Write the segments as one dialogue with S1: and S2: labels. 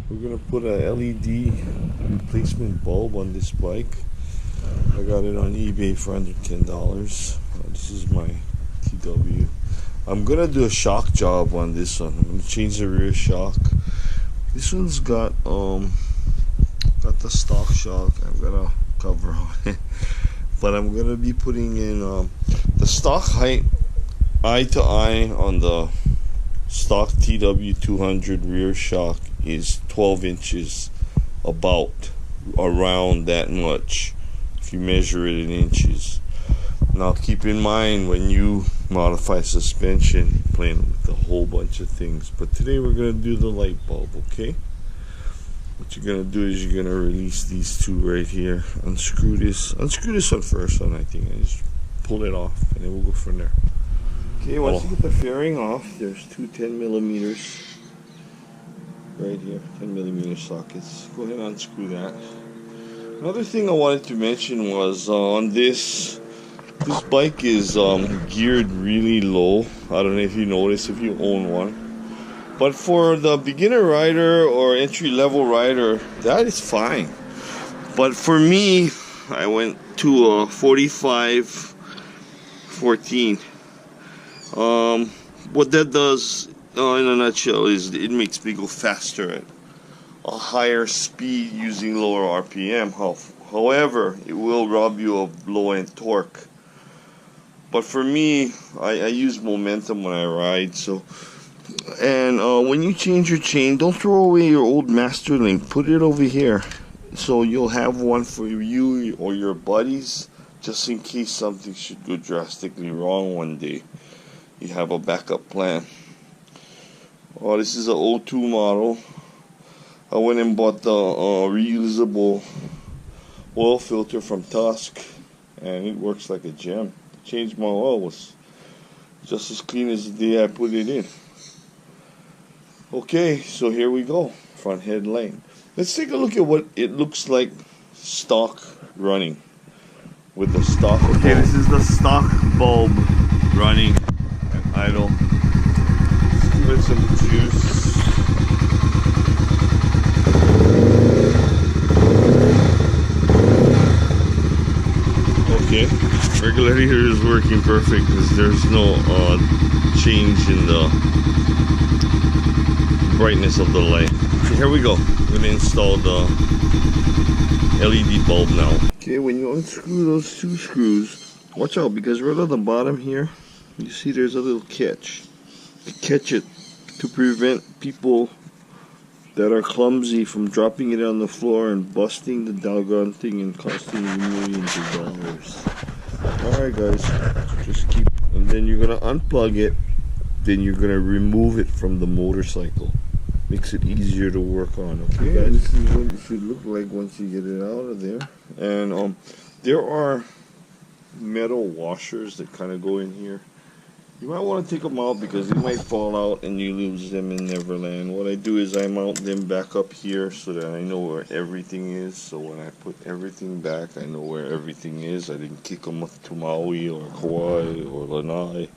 S1: We're gonna put a LED replacement bulb on this bike. I got it on eBay for under $10. This is my TW. I'm gonna do a shock job on this one. I'm gonna change the rear shock. This one's got the stock shock. I've got a cover on it, but I'm gonna be putting in the stock height eye to eye on the stock TW200 rear shock is 12 inches, about around that much if you measure it in inches. Now keep in mind, when you modify suspension, you're playing with a whole bunch of things, but today we're going to do the light bulb. Okay, what you're going to do is you're going to release these two right here, unscrew this one first, and I think I just pull it off and then we'll go from there. Okay, once you get the fairing off, there's two 10 millimeters right here, 10 millimeter sockets. Go ahead and unscrew that. Another thing I wanted to mention was on this bike is geared really low. I don't know if you notice if you own one, but for the beginner rider or entry level rider, that is fine. But for me, I went to a 45-14. What that does in a nutshell is it makes me go faster at a higher speed using lower RPM. However, it will rob you of low end torque. But for me, I use momentum when I ride. So, and when you change your chain, don't throw away your old master link. Put it over here, so you'll have one for you or your buddies, just in case something should go drastically wrong one day. You have a backup plan. Oh, this is an O2 model. I went and bought the reusable oil filter from Tusk, and it works like a gem. Changed my oil, was just as clean as the day I put it in. Okay, so here we go. Front headlight. Let's take a look at what it looks like stock running with the stock. Okay, this is the stock bulb running at idle. Let's give it some juice. Okay, regular heater is working perfect because there's no change in the brightness of the light. Okay, here we go. I'm going to install the LED bulb now. Okay, when you unscrew those two screws, watch out, because right at the bottom here, you see there's a little catch. Catch it to prevent people that are clumsy from dropping it on the floor and busting the doggone thing and costing you millions of dollars. Alright guys, just keep, and then you're gonna unplug it, then you're gonna remove it from the motorcycle. Makes it easier to work on. Okay guys, this is what it should look like once you get it out of there. And there are metal washers that kind of go in here. You might want to take them out because they might fall out and you lose them in Neverland. What I do is I mount them back up here so that I know where everything is. So when I put everything back, I know where everything is. I didn't kick them up to Maui or Hawaii or Lanai.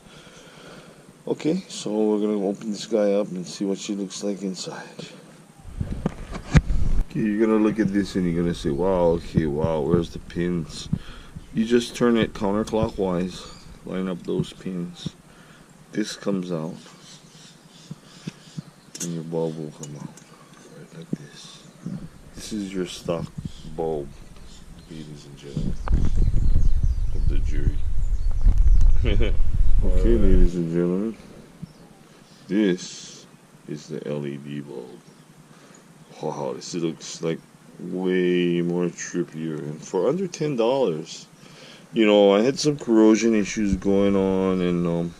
S1: Okay, so we're going to open this guy up and see what she looks like inside. Okay, you're going to look at this and you're going to say, wow, okay, wow, where's the pins? You just turn it counterclockwise, line up those pins. This comes out, and your bulb will come out, right like this. This is your stock bulb, ladies and gentlemen, of the jury. Okay, ladies and gentlemen, this is the LED bulb. Wow, this looks like way more trippier, and for under $10, you know, I had some corrosion issues going on, and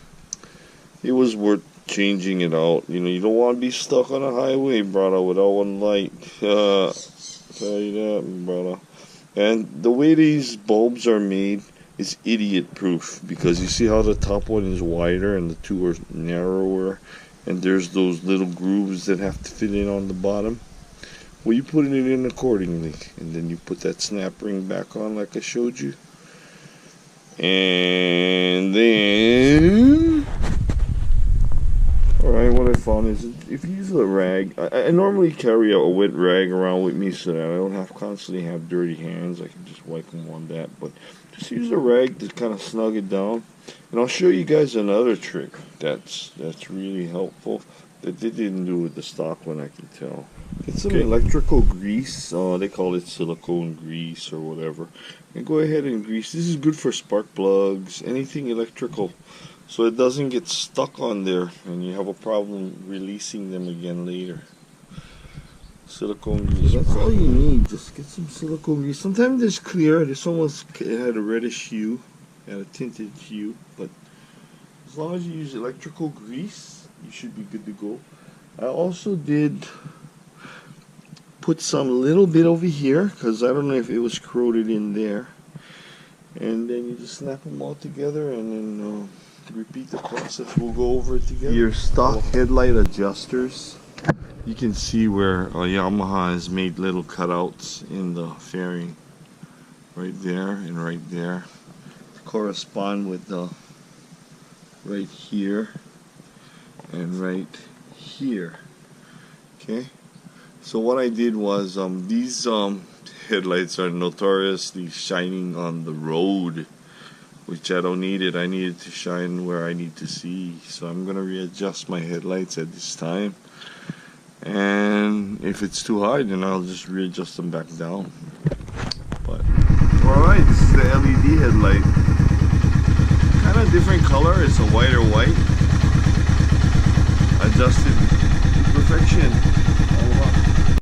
S1: it was worth changing it out. You know, you don't want to be stuck on a highway, brother, without one light. Tell you that, brother. And the way these bulbs are made is idiot proof, because you see how the top one is wider and the two are narrower, and there's those little grooves that have to fit in on the bottom. Well, you put it in accordingly, and then you put that snap ring back on like I showed you, and then alright, what what I found is if you use a rag, I normally carry a wet rag around with me so that I don't have constantly have dirty hands. I can just wipe them on that, but just use a rag to kind of snug it down. And I'll show you guys another trick that's really helpful that they didn't do with the stock one, I can tell. Get some electrical grease. They call it silicone grease or whatever. And go ahead and grease. This is good for spark plugs, anything electrical, so it doesn't get stuck on there and you have a problem releasing them again later. Silicone grease. That's all you need. Just get some silicone grease. Sometimes it's clear. This one had a reddish hue, had a tinted hue, but as long as you use electrical grease, you should be good to go. I also did put some little bit over here because I don't know if it was corroded in there, and then you just snap them all together and then repeat the process. We'll go over it together. Your stock headlight adjusters, you can see where Yamaha has made little cutouts in the fairing right there and right there to correspond with the right here and right here. Okay, so what I did was these headlights are notoriously shining on the road, which I don't need it. I need it to shine where I need to see. So I'm gonna readjust my headlights at this time, and if it's too high, then I'll just readjust them back down. But alright, this is the LED headlight. Kind of different color. It's a whiter white. Adjusted to perfection.